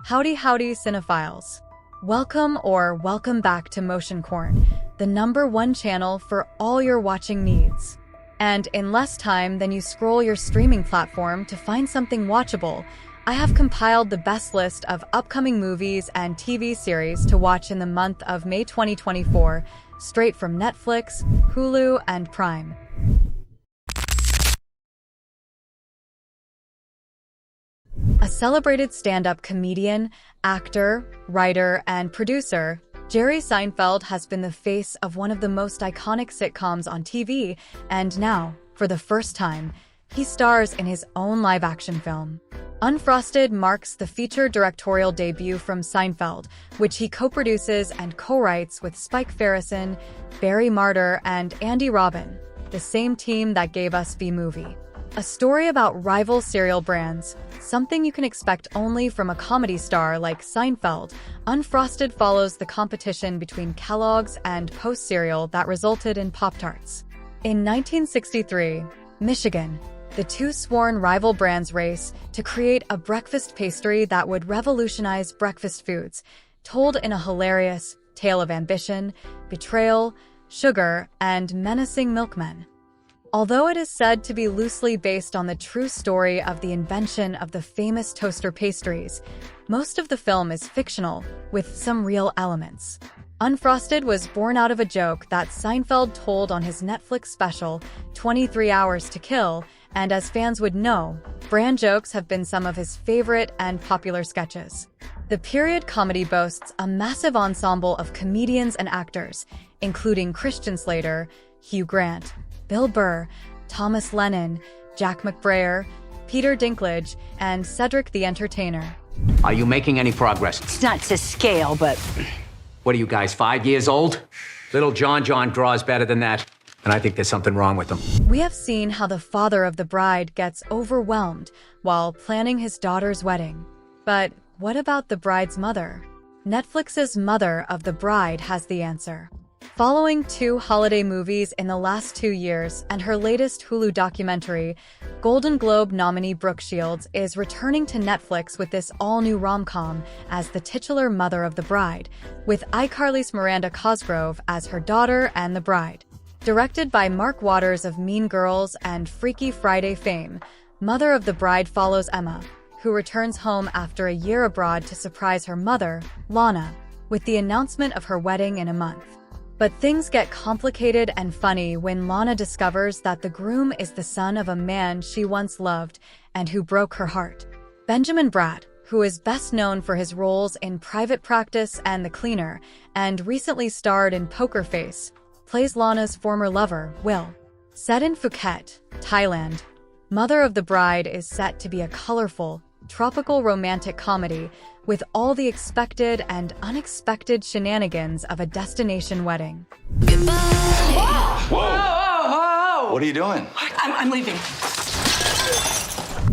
Howdy cinephiles. Welcome back to motionCorn, the #1 channel for all your watching needs. And in less time than you scroll your streaming platform to find something watchable, I have compiled the best list of upcoming movies and TV series to watch in the month of May 2024, straight from Netflix, Hulu, and Prime. A celebrated stand-up comedian, actor, writer, and producer, Jerry Seinfeld has been the face of one of the most iconic sitcoms on TV, and now, for the first time, he stars in his own live-action film. Unfrosted marks the feature directorial debut from Seinfeld, which he co-produces and co-writes with Spike Ferrison, Barry Marder, and Andy Robin, the same team that gave us V-Movie. A story about rival cereal brands, something you can expect only from a comedy star like Seinfeld. Unfrosted follows the competition between Kellogg's and Post cereal that resulted in Pop-Tarts. In 1963, Michigan, the two sworn rival brands race to create a breakfast pastry that would revolutionize breakfast foods, told in a hilarious tale of ambition, betrayal, sugar, and menacing milkmen. Although it is said to be loosely based on the true story of the invention of the famous toaster pastries, most of the film is fictional, with some real elements. Unfrosted was born out of a joke that Seinfeld told on his Netflix special, 23 Hours to Kill, and as fans would know, brand jokes have been some of his favorite and popular sketches. The period comedy boasts a massive ensemble of comedians and actors, including Christian Slater, Hugh Grant, Bill Burr, Thomas Lennon, Jack McBrayer, Peter Dinklage, and Cedric the Entertainer. Are you making any progress? It's not to scale, but... What are you guys, 5 years old? Little John draws better than that, and I think there's something wrong with him. We have seen how the father of the bride gets overwhelmed while planning his daughter's wedding. But what about the bride's mother? Netflix's Mother of the Bride has the answer. Following 2 holiday movies in the last 2 years and her latest Hulu documentary, Golden Globe nominee Brooke Shields is returning to Netflix with this all-new rom-com as the titular mother of the bride, with iCarly's Miranda Cosgrove as her daughter and the bride. Directed by Mark Waters of Mean Girls and Freaky Friday fame, Mother of the Bride follows Emma, who returns home after a year abroad to surprise her mother, Lana, with the announcement of her wedding in a month. But things get complicated and funny when Lana discovers that the groom is the son of a man she once loved and who broke her heart. Benjamin Bratt, who is best known for his roles in Private Practice and The Cleaner, and recently starred in Poker Face, plays Lana's former lover, Will. Set in Phuket, Thailand, Mother of the Bride is set to be a colorful, tropical romantic comedy with all the expected and unexpected shenanigans of a destination wedding. Whoa! What are you doing? I'm leaving.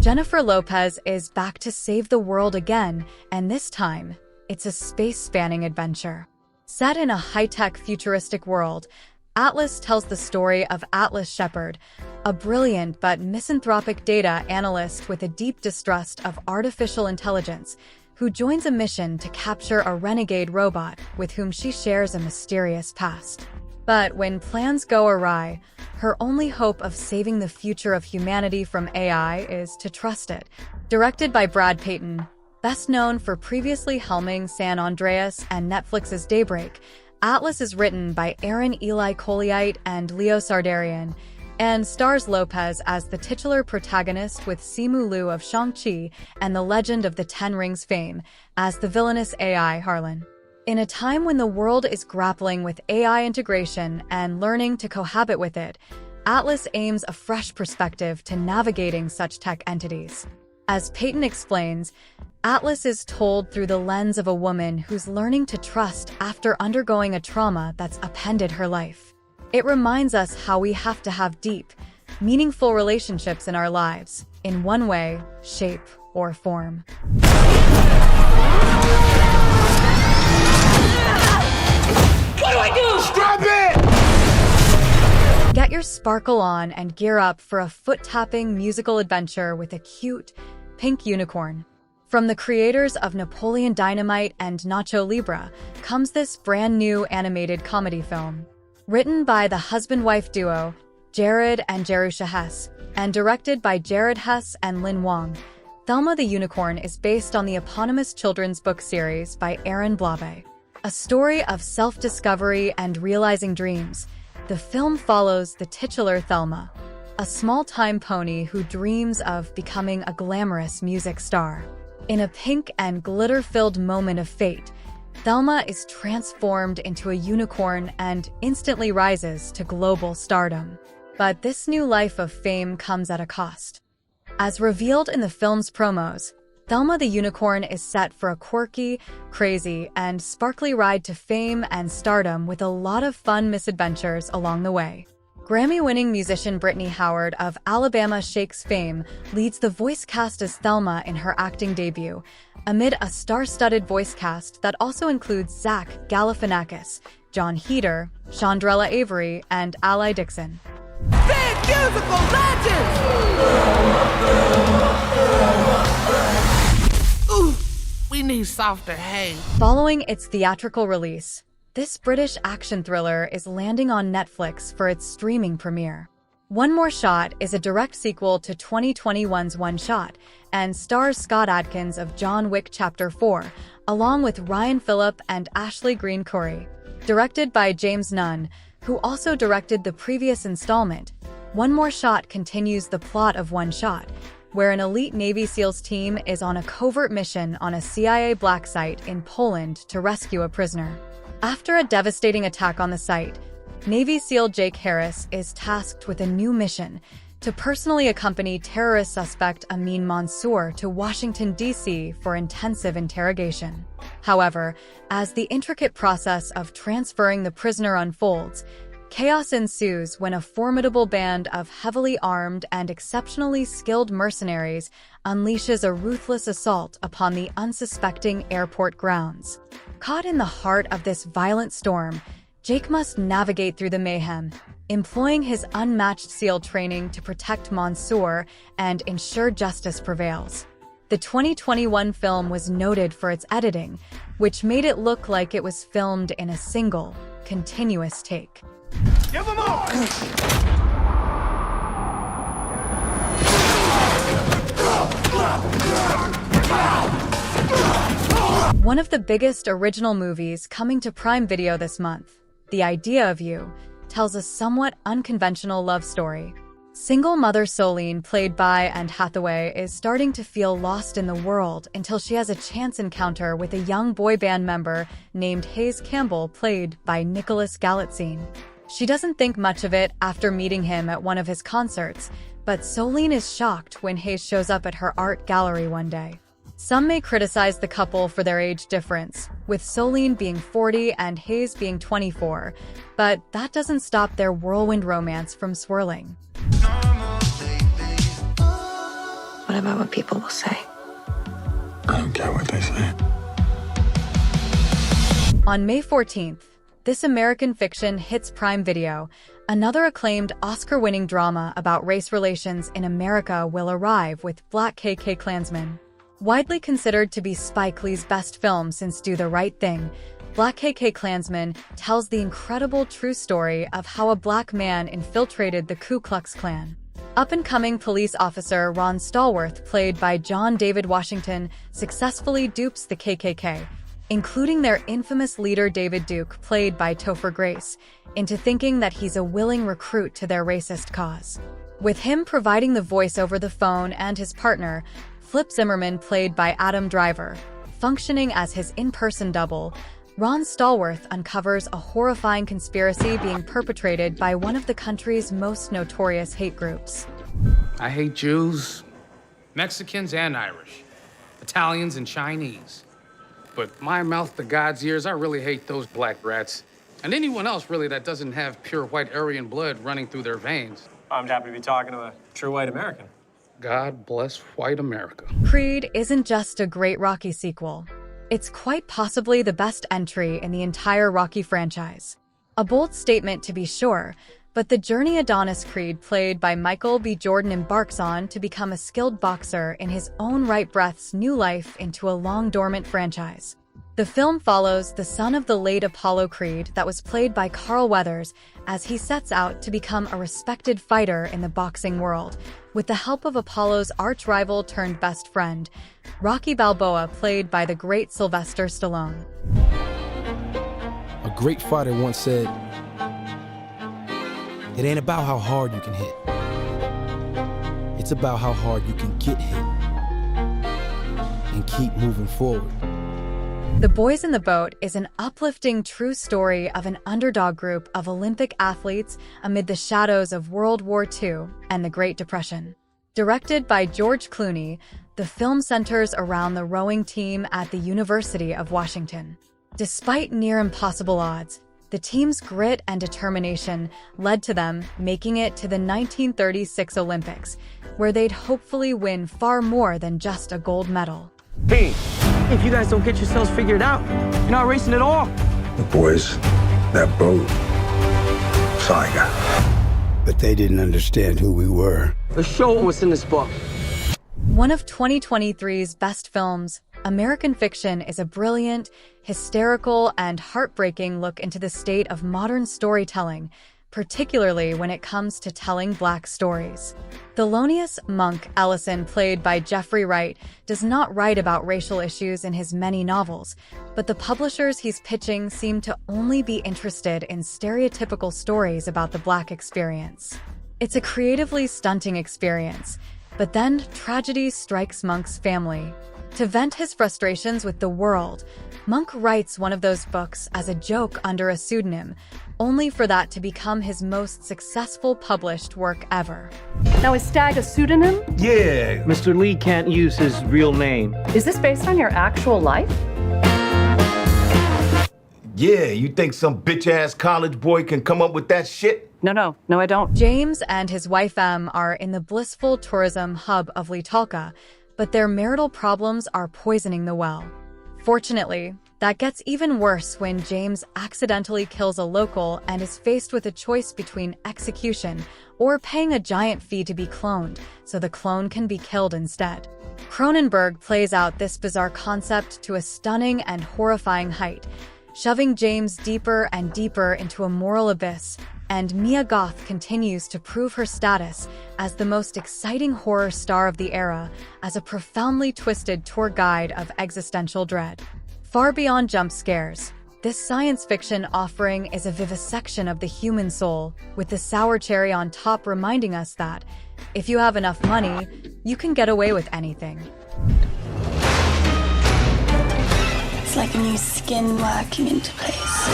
Jennifer Lopez is back to save the world again, and this time, it's a space-spanning adventure. Set in a high-tech futuristic world, Atlas tells the story of Atlas Shepard, a brilliant but misanthropic data analyst with a deep distrust of artificial intelligence, who joins a mission to capture a renegade robot with whom she shares a mysterious past. But when plans go awry, her only hope of saving the future of humanity from AI is to trust it. Directed by Brad Peyton, best known for previously helming San Andreas and Netflix's Daybreak, Atlas is written by Aaron Eli Colliite and Leo Sardarian, and stars Lopez as the titular protagonist with Simu Liu of Shang-Chi and the Legend of the Ten Rings fame as the villainous AI Harlan. In a time when the world is grappling with AI integration and learning to cohabit with it, Atlas aims a fresh perspective to navigating such tech entities. As Peyton explains, Atlas is told through the lens of a woman who's learning to trust after undergoing a trauma that's upended her life. It reminds us how we have to have deep, meaningful relationships in our lives, in one way, shape, or form. What do I do? Stop it! Get your sparkle on and gear up for a foot-tapping musical adventure with a cute, pink unicorn. From the creators of Napoleon Dynamite and Nacho Libre comes this brand new animated comedy film. Written by the husband-wife duo, Jared and Jerusha Hess, and directed by Jared Hess and Lin Wang, Thelma the Unicorn is based on the eponymous children's book series by Aaron Blabe. A story of self-discovery and realizing dreams, the film follows the titular Thelma, a small-time pony who dreams of becoming a glamorous music star. In a pink and glitter-filled moment of fate, Thelma is transformed into a unicorn and instantly rises to global stardom. But this new life of fame comes at a cost. As revealed in the film's promos, Thelma the Unicorn is set for a quirky, crazy, and sparkly ride to fame and stardom with a lot of fun misadventures along the way. Grammy-winning musician Brittany Howard of Alabama Shakes fame leads the voice cast as Thelma in her acting debut, amid a star-studded voice cast that also includes Zach Galifianakis, John Heder, Chandrella Avery, and Ally Dixon. Big musical legends! Ooh, we need softer hay. Following its theatrical release, this British action thriller is landing on Netflix for its streaming premiere. One More Shot is a direct sequel to 2021's One Shot and stars Scott Adkins of John Wick Chapter 4, along with Ryan Phillip and Ashley Greene Corey. Directed by James Nunn, who also directed the previous installment, One More Shot continues the plot of One Shot, where an elite Navy SEALs team is on a covert mission on a CIA black site in Poland to rescue a prisoner. After a devastating attack on the site, Navy SEAL Jake Harris is tasked with a new mission to personally accompany terrorist suspect Amin Mansour to Washington, D.C. for intensive interrogation. However, as the intricate process of transferring the prisoner unfolds, chaos ensues when a formidable band of heavily armed and exceptionally skilled mercenaries unleashes a ruthless assault upon the unsuspecting airport grounds. Caught in the heart of this violent storm, Jake must navigate through the mayhem, employing his unmatched SEAL training to protect Mansour and ensure justice prevails. The 2021 film was noted for its editing, which made it look like it was filmed in a single, continuous take. Give him up! One of the biggest original movies coming to Prime Video this month, The Idea of You, tells a somewhat unconventional love story. Single mother Solene, played by Anne Hathaway, is starting to feel lost in the world until she has a chance encounter with a young boy band member named Hayes Campbell, played by Nicholas Galitzine. She doesn't think much of it after meeting him at one of his concerts, but Solene is shocked when Hayes shows up at her art gallery one day. Some may criticize the couple for their age difference, with Solene being 40 and Hayes being 24, but that doesn't stop their whirlwind romance from swirling. What about what people will say? I don't care what they say. On May 14th, this American fiction hits Prime Video. Another acclaimed Oscar-winning drama about race relations in America will arrive with Blackkklansman. Widely considered to be Spike Lee's best film since Do the Right Thing, Blackkklansman tells the incredible true story of how a black man infiltrated the Ku Klux Klan. Up-and-coming police officer Ron Stallworth, played by John David Washington, successfully dupes the KKK, including their infamous leader David Duke, played by Topher Grace, into thinking that he's a willing recruit to their racist cause. With him providing the voice over the phone and his partner, Flip Zimmerman, played by Adam Driver, functioning as his in-person double, Ron Stallworth uncovers a horrifying conspiracy being perpetrated by one of the country's most notorious hate groups. I hate Jews, Mexicans and Irish, Italians and Chinese. But my mouth to God's ears, I really hate those black rats. And anyone else, really, that doesn't have pure white Aryan blood running through their veins. I'm happy to be talking to a true white American. God bless white America. Creed isn't just a great Rocky sequel. It's quite possibly the best entry in the entire Rocky franchise. A bold statement, to be sure, But the journey Adonis Creed, played by Michael B. Jordan, embarks on to become a skilled boxer in his own right breaths new life into a long-dormant franchise. The film follows the son of the late Apollo Creed that was played by Carl Weathers as he sets out to become a respected fighter in the boxing world, with the help of Apollo's arch-rival turned best friend, Rocky Balboa, played by the great Sylvester Stallone. A great fighter once said, "It ain't about how hard you can hit. It's about how hard you can get hit and keep moving forward." The Boys in the Boat is an uplifting true story of an underdog group of Olympic athletes amid the shadows of World War II and the Great Depression. Directed by George Clooney, the film centers around the rowing team at the University of Washington. Despite near impossible odds, the team's grit and determination led to them making it to the 1936 Olympics, where they'd hopefully win far more than just a gold medal. Hey, if you guys don't get yourselves figured out, you're not racing at all. The boys, that boat, saga. But they didn't understand who we were. Let's show what's in this book. One of 2023's best films, American Fiction is a brilliant, hysterical, and heartbreaking look into the state of modern storytelling, particularly when it comes to telling Black stories. Thelonious Monk Ellison, played by Jeffrey Wright, does not write about racial issues in his many novels, but the publishers he's pitching seem to only be interested in stereotypical stories about the Black experience. It's a creatively stunting experience, but then tragedy strikes Monk's family. To vent his frustrations with the world, Monk writes one of those books as a joke under a pseudonym, only for that to become his most successful published work ever. Now, is Stag a pseudonym? Yeah, Mr. Lee can't use his real name. Is this based on your actual life? Yeah, you think some bitch-ass college boy can come up with that shit? No, I don't. James and his wife Em are in the blissful tourism hub of Litalka, but their marital problems are poisoning the well. Fortunately, that gets even worse when James accidentally kills a local and is faced with a choice between execution or paying a giant fee to be cloned, so the clone can be killed instead. Cronenberg plays out this bizarre concept to a stunning and horrifying height, shoving James deeper and deeper into a moral abyss, and Mia Goth continues to prove her status as the most exciting horror star of the era, as a profoundly twisted tour guide of existential dread. Far beyond jump scares, this science fiction offering is a vivisection of the human soul, with the sour cherry on top reminding us that, if you have enough money, you can get away with anything. It's like a new skin working into place.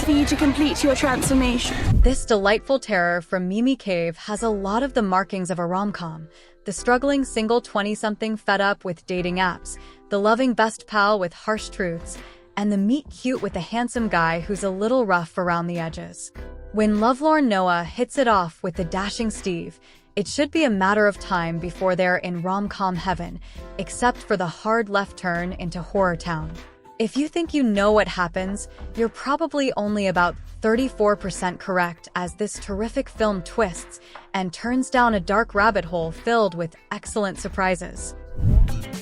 For you to complete your transformation. This delightful terror from Mimi Cave has a lot of the markings of a rom-com. The struggling single 20-something fed up with dating apps, the loving best pal with harsh truths, and the meet cute with the handsome guy who's a little rough around the edges. When lovelorn Noah hits it off with the dashing Steve, it should be a matter of time before they're in rom-com heaven, except for the hard left turn into horror town. If you think you know what happens, you're probably only about 34% correct, as this terrific film twists and turns down a dark rabbit hole filled with excellent surprises.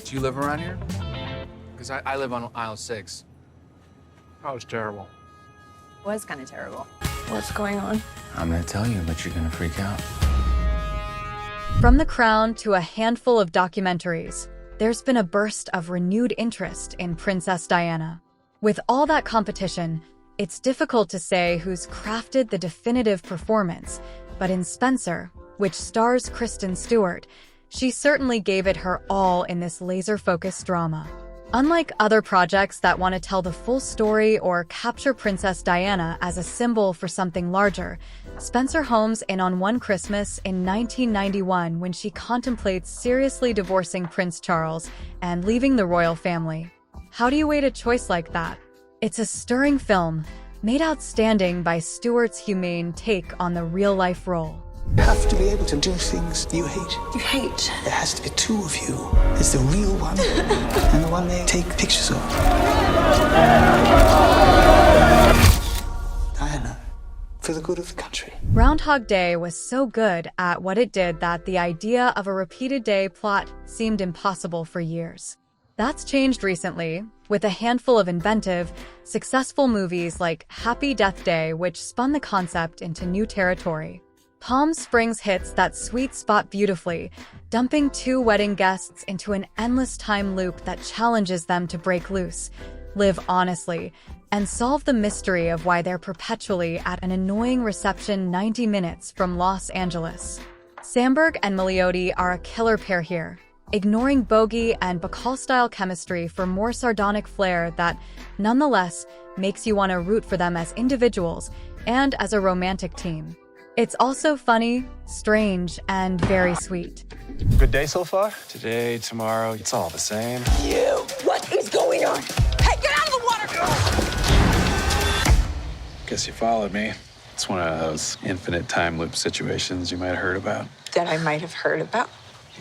Do you live around here? Because I live on aisle 6. Oh, it's terrible. Was kind of terrible. What's going on? I'm gonna tell you, but you're gonna freak out. From The Crown to a handful of documentaries, there's been a burst of renewed interest in Princess Diana. With all that competition, it's difficult to say who's crafted the definitive performance, but in Spencer, which stars Kristen Stewart, she certainly gave it her all in this laser-focused drama. Unlike other projects that want to tell the full story or capture Princess Diana as a symbol for something larger, Spencer homes in on one Christmas in 1991 when she contemplates seriously divorcing Prince Charles and leaving the royal family. How do you weigh a choice like that? It's a stirring film, made outstanding by Stewart's humane take on the real-life role. You have to be able to do things you hate. You hate? There has to be two of you. There's the real one and the one they take pictures of. Diana, for the good of the country. Groundhog Day was so good at what it did that the idea of a repeated day plot seemed impossible for years. That's changed recently, with a handful of inventive, successful movies like Happy Death Day, which spun the concept into new territory. Palm Springs hits that sweet spot beautifully, dumping two wedding guests into an endless time loop that challenges them to break loose, live honestly, and solve the mystery of why they're perpetually at an annoying reception 90 minutes from Los Angeles. Samberg and Milioti are a killer pair here, ignoring bogey and Bacall-style chemistry for more sardonic flair that, nonetheless, makes you want to root for them as individuals and as a romantic team. It's also funny, strange, and very sweet. Good day so far? Today, tomorrow, it's all the same. You! What is going on? Hey, get out of the water! Guess you followed me. It's one of those infinite time loop situations you might have heard about. That I might have heard about.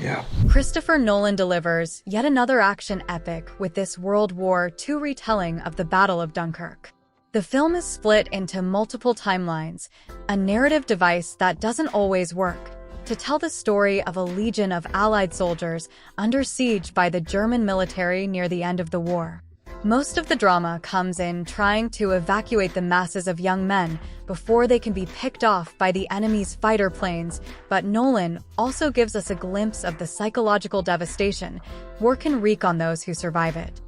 Yeah. Christopher Nolan delivers yet another action epic with this World War II retelling of the Battle of Dunkirk. The film is split into multiple timelines, a narrative device that doesn't always work, to tell the story of a legion of Allied soldiers under siege by the German military near the end of the war. Most of the drama comes in trying to evacuate the masses of young men before they can be picked off by the enemy's fighter planes, but Nolan also gives us a glimpse of the psychological devastation war can wreak on those who survive it.